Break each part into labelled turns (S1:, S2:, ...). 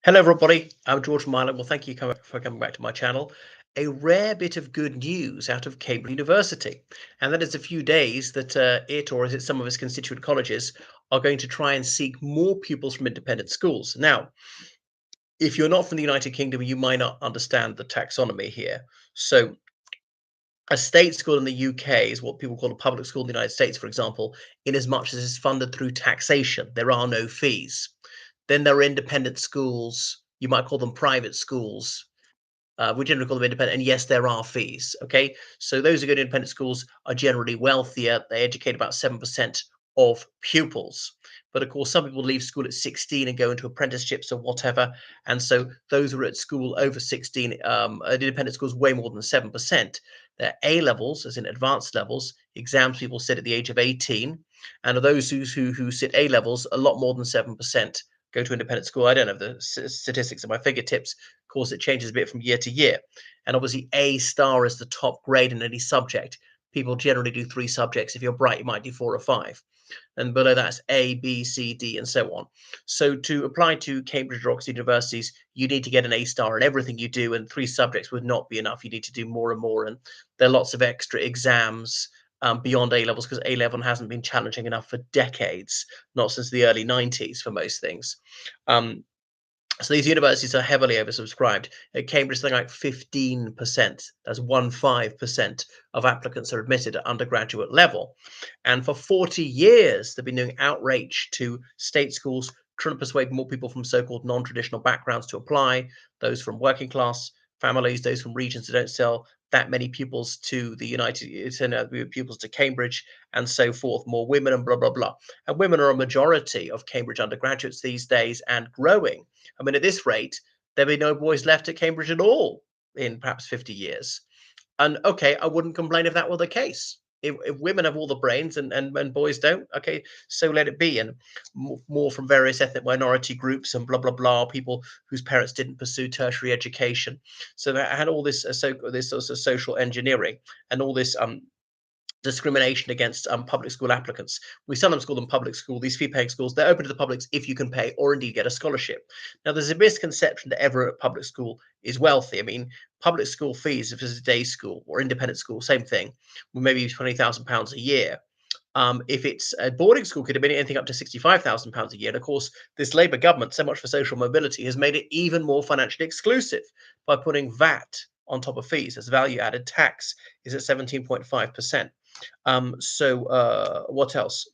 S1: Hello, everybody. I'm George Mylan. Well, thank you for coming back to my channel. A rare bit of good news out of Cambridge University, and that is a few days that it, or is it some of its constituent colleges, are going to try and seek more pupils from independent schools. Now, if you're not from the United Kingdom, you might not understand the taxonomy here. So, a state school in the UK is what people call a public school in the United States, for example, in as much as it's funded through taxation. There are no fees. Then there are independent schools. You might call them private schools. We generally call them independent, and yes, there are fees. Okay, so those who go to independent schools are generally wealthier. They educate about 7% of pupils. But of course, some people leave school at 16 and go into apprenticeships or whatever. And so those who are at school over 16, at independent schools, way more than 7%. Their A levels, as in advanced levels, exams people sit at the age of 18. And of those who sit A levels, a lot more than 7% go to independent school. I don't have the statistics at my fingertips. Of course, it changes a bit from year to year. And obviously, A star is the top grade in any subject. People generally do three subjects. If you're bright, you might do four or five. And below that's A, B, C, D, and so on. So to apply to Cambridge or Oxford universities, you need to get an A star in everything you do, and three subjects would not be enough. You need to do more and more. And there are lots of extra exams beyond A levels because A level hasn't been challenging enough for decades, not since the early 90s for most things. Um, so these universities are heavily oversubscribed. At Cambridge, something like 15%, that's 15% of applicants are admitted at undergraduate level. And for 40 years, they've been doing outreach to state schools, trying to persuade more people from so-called non-traditional backgrounds to apply, those from working class families, those from regions that don't sell that many pupils to the pupils to Cambridge and so forth, more women and blah, blah, blah. And women are a majority of Cambridge undergraduates these days and growing. I mean, at this rate, there'll be no boys left at Cambridge at all in perhaps 50 years. And okay, I wouldn't complain if that were the case. If women have all the brains and boys don't, okay, so let it be. And more from various ethnic minority groups and blah blah blah, people whose parents didn't pursue tertiary education. So that had all this this sort of social engineering and all this discrimination against public school applicants. We sometimes call them public school. These fee-paying schools, they're open to the publics if you can pay or indeed get a scholarship. Now, there's a misconception that everyone at public school is wealthy. I mean, public school fees, if it's a day school or independent school, same thing, well, maybe £20,000 a year. If it's a boarding school, could have been anything up to £65,000 a year. And of course, this Labour government, so much for social mobility, has made it even more financially exclusive by putting VAT on top of fees as value added tax is at 17.5%. What else?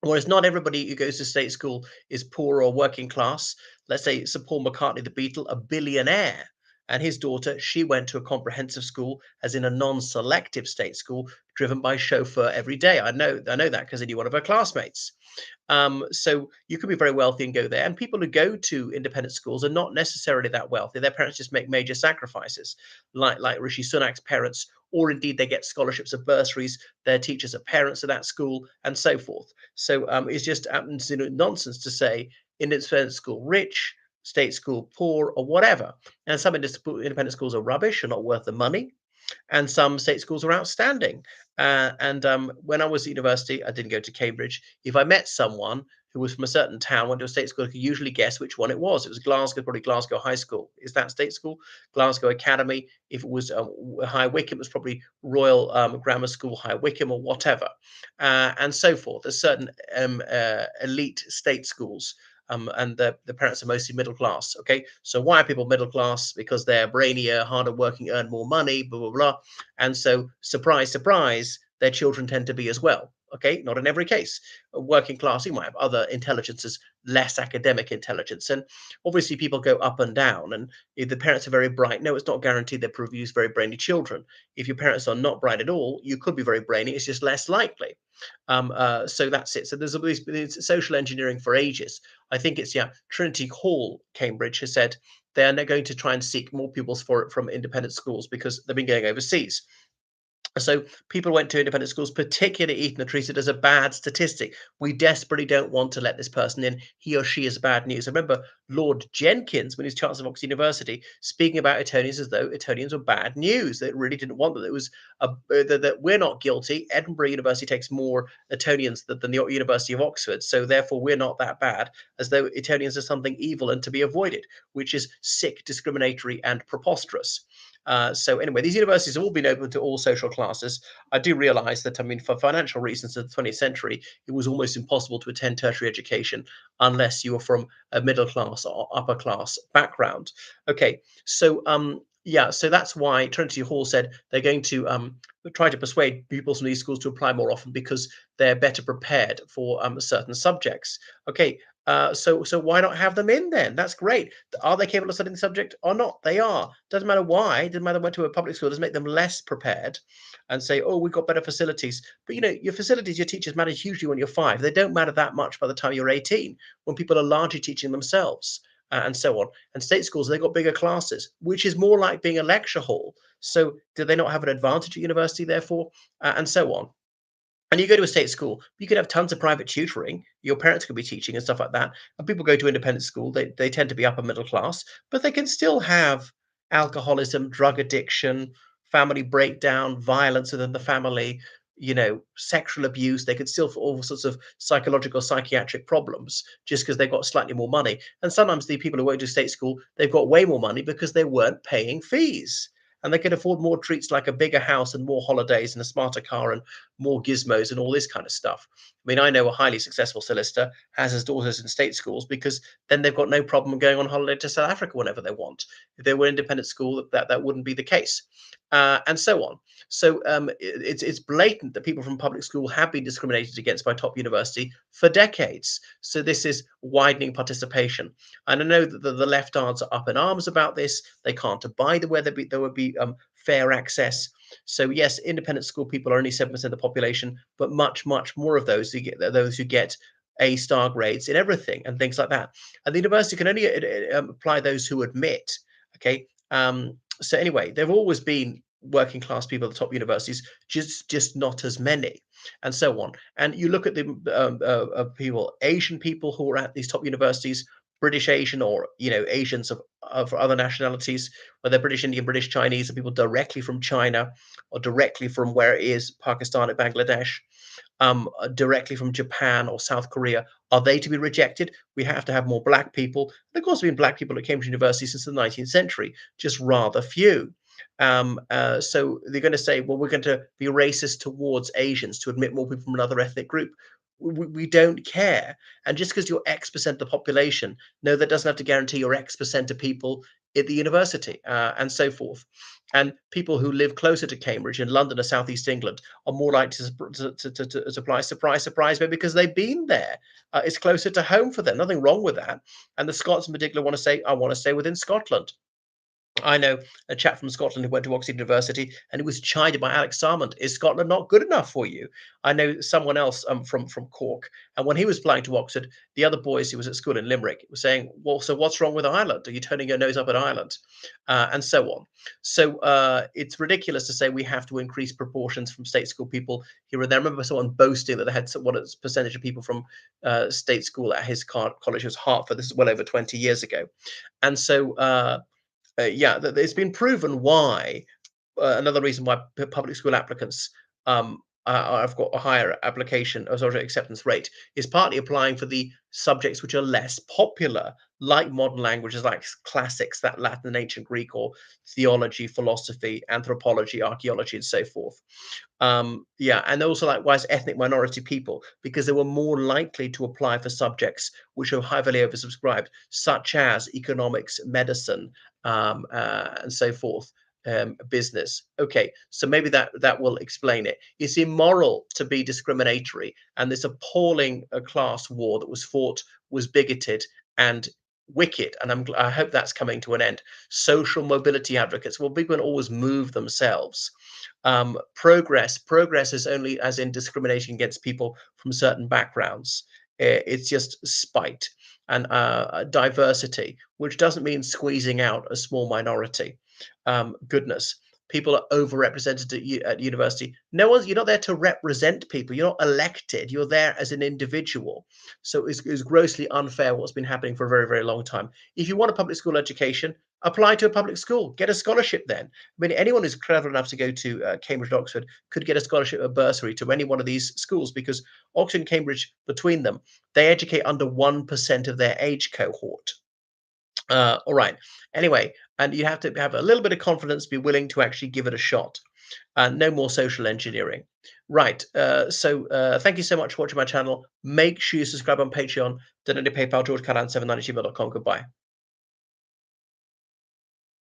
S1: Whereas not everybody who goes to state school is poor or working class. Let's say Sir Paul McCartney, the Beatle, a billionaire, and his daughter, she went to a comprehensive school, as in a non-selective state school, driven by chauffeur every day. I know that because I knew one of her classmates. So you could be very wealthy and go there. And people who go to independent schools are not necessarily that wealthy. Their parents just make major sacrifices, like Rishi Sunak's parents, or indeed they get scholarships or bursaries. Their teachers are parents of that school, and so forth. So it's just nonsense to say independent school rich, state school poor, or whatever. And some independent schools are rubbish, are not worth the money, and some state schools are outstanding. And when I was at university, I didn't go to Cambridge. If I met someone who was from a certain town, went to a state school, I could usually guess which one it was. It was Glasgow, probably Glasgow High School. Is that state school? Glasgow Academy. If it was High Wycombe, it was probably Royal Grammar School, High Wycombe, or whatever, and so forth. There's certain elite state schools and the parents are mostly middle class. Okay, so why are people middle class? Because they're brainier, harder working, earn more money, blah blah blah, and so surprise, surprise, their children tend to be as well. Okay, not in every case. Working class, you might have other intelligences, less academic intelligence, and obviously people go up and down. And if the parents are very bright, no, it's not guaranteed they produce very brainy children. If your parents are not bright at all, you could be very brainy. It's just less likely. So that's it. So there's always been social engineering for ages. I think it's Trinity Hall, Cambridge, has said they are now going to try and seek more pupils for it from independent schools because they've been going overseas. So people went to independent schools, particularly Eton, are treated as a bad statistic. We desperately don't want to let this person in. He or she is bad news. I remember Lord Jenkins, when he was Chancellor of Oxford University, speaking about Etonians as though Etonians were bad news. They really didn't want them. It was that we're not guilty. Edinburgh University takes more Etonians than the University of Oxford, so therefore we're not that bad, as though Etonians are something evil and to be avoided, which is sick, discriminatory, and preposterous. So anyway, these universities have all been open to all social classes. I do realize that, I mean, for financial reasons in the 20th century, it was almost impossible to attend tertiary education unless you were from a middle class or upper class background. Okay, so yeah, so that's why Trinity Hall said they're going to try to persuade pupils from these schools to apply more often because they're better prepared for certain subjects. Okay, so why not have them in then? That's great. Are they capable of studying the subject or not? They are. Doesn't matter why. Doesn't matter went to a public school. Doesn't make them less prepared, and say, oh, we've got better facilities. But you know, your facilities, your teachers matter hugely when you're 5. They don't matter that much by the time you're 18, when people are largely teaching themselves. And so on. And state schools, they've got bigger classes, which is more like being a lecture hall. So, do they not have an advantage at university, therefore? And so on. And you go to a state school, you could have tons of private tutoring. Your parents could be teaching and stuff like that. And people go to independent school, they tend to be upper middle class, but they can still have alcoholism, drug addiction, family breakdown, violence within the family, you know, sexual abuse. They could still have all sorts of psychological, psychiatric problems just because they've got slightly more money. And sometimes the people who went to state school, they've got way more money because they weren't paying fees. And they can afford more treats like a bigger house and more holidays and a smarter car and more gizmos and all this kind of stuff. I mean, I know a highly successful solicitor has his daughters in state schools because then they've got no problem going on holiday to South Africa whenever they want. If they were independent school, that wouldn't be the case, and so on. So it's blatant that people from public school have been discriminated against by top university for decades. So this is widening participation, and I know that the leftards are up in arms about this. They can't abide the whether there would be fair access. So yes, independent school people are only 7% of the population, but much, much more of those who get those who get A-star grades in everything and things like that. And the university can only apply those who admit. Okay. So anyway, there've always been working class people at the top universities, just not as many, and so on. And you look at the people, Asian people who are at these top universities, British Asian or Asians of other nationalities, whether British Indian, British Chinese, and people directly from China or directly from where it is Pakistan or Bangladesh, directly from Japan or South Korea, are they to be rejected? We have to have more black people. And of course, there have been black people at Cambridge University since the 19th century, just rather few. So they're going to say, well, we're going to be racist towards Asians to admit more people from another ethnic group. We don't care. And just because you're X% of the population, no, that doesn't have to guarantee you're X% of people at the university, and so forth. And people who live closer to Cambridge in London or Southeast England are more likely to supply surprise, surprise, maybe because they've been there. It's closer to home for them. Nothing wrong with that. And the Scots in particular want to say, I want to stay within Scotland. I know a chap from Scotland who went to Oxford University and he was chided by Alex Salmond. Is Scotland not good enough for you? I know someone else from Cork, and when he was applying to Oxford, the other boys who was at school in Limerick were saying, "Well, so what's wrong with Ireland? Are you turning your nose up at Ireland?" And so on. So it's ridiculous to say we have to increase proportions from state school people here and there. I remember someone boasting that they had what a percentage of people from state school at his college was Hartford. This is well over 20 years ago, and so. Yeah, it's been proven why another reason why public school applicants have got a higher application or sort of acceptance rate is partly applying for the subjects which are less popular, like modern languages, like classics, that Latin and ancient Greek, or theology, philosophy, anthropology, archaeology, and so forth. Yeah, and also likewise ethnic minority people, because they were more likely to apply for subjects which are heavily oversubscribed, such as economics, medicine, and so forth, business. Okay, so maybe that will explain it. It's immoral to be discriminatory, and this appalling class war that was fought was bigoted and wicked, and I hope that's coming to an end. Social mobility advocates, well, people can always move themselves. Progress is only as in discrimination against people from certain backgrounds. It's just spite and diversity, which doesn't mean squeezing out a small minority. Goodness. people are overrepresented at university. No one's You're not there to represent people. You're not elected. You're there as an individual. So it's grossly unfair what's been happening for a very, very long time. If you want a public school education, apply to a public school. Get a scholarship then. I mean, anyone who's clever enough to go to Cambridge and Oxford could get a scholarship, a bursary to any one of these schools, because Oxford and Cambridge, between them, they educate under 1% of their age cohort. All right. Anyway, and you have to have a little bit of confidence, be willing to actually give it a shot. No more social engineering. Right. Thank you so much for watching my channel. Make sure you subscribe on Patreon. Donate to PayPal, georgecallahan790@gmail.com. Goodbye.